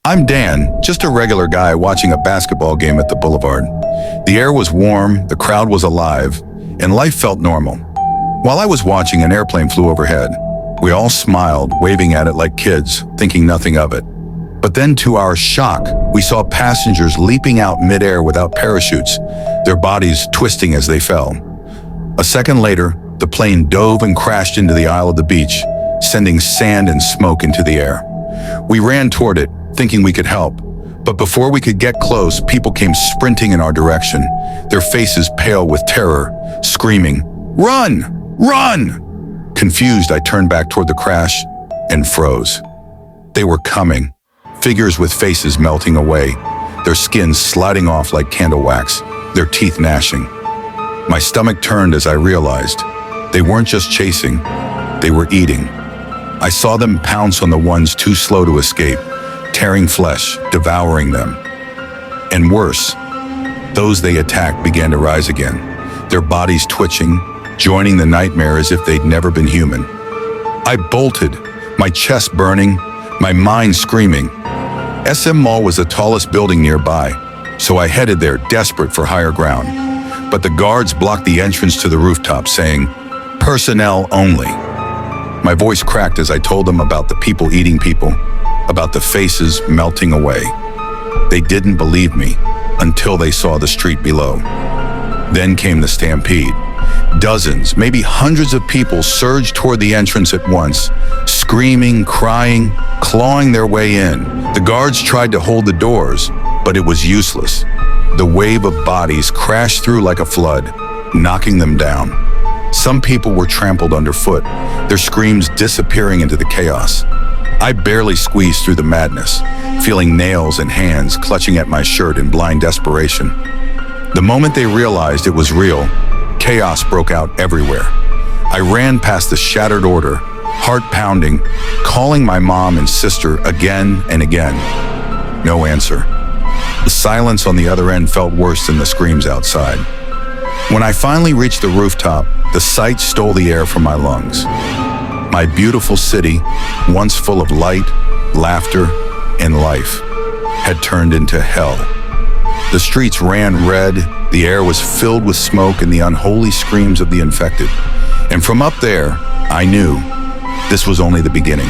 I'm Dan, just a regular guy watching a basketball game at the Boulevard. The air was warm, the crowd was alive, and life felt normal. While I was watching, an airplane flew overhead. We all smiled, waving at it like kids, thinking nothing of it. But then, to our shock, we saw passengers leaping out midair without parachutes, their bodies twisting as they fell. A second later, the plane dove and crashed into the aisle of the beach, sending sand and smoke into the air. We ran toward it, thinking we could help. But before we could get close, people came sprinting in our direction, their faces pale with terror, screaming, "Run! Run!" Confused, I turned back toward the crash and froze. They were coming, figures with faces melting away, their skins sliding off like candle wax, their teeth gnashing. My stomach turned as I realized they weren't just chasing, they were eating. I saw them pounce on the ones too slow to escape, tearing flesh, devouring them. And worse, those they attacked began to rise again, their bodies twitching, joining the nightmare as if they'd never been human. I bolted, my chest burning, my mind screaming. SM Mall was the tallest building nearby, so I headed there, desperate for higher ground. But the guards blocked the entrance to the rooftop, saying, "Personnel only." My voice cracked as I told them about the people eating people, about the faces melting away. They didn't believe me until they saw the street below. Then came the stampede. Dozens, maybe hundreds of people surged toward the entrance at once, screaming, crying, clawing their way in. The guards tried to hold the doors, but it was useless. The wave of bodies crashed through like a flood, knocking them down. Some people were trampled underfoot, their screams disappearing into the chaos. I barely squeezed through the madness, feeling nails and hands clutching at my shirt in blind desperation. The moment they realized it was real, chaos broke out everywhere. I ran past the shattered order, heart pounding, calling my mom and sister again and again. No answer. The silence on the other end felt worse than the screams outside. When I finally reached the rooftop, the sight stole the air from my lungs. My beautiful city, once full of light, laughter, and life, had turned into hell. The streets ran red, the air was filled with smoke and the unholy screams of the infected. And from up there, I knew this was only the beginning.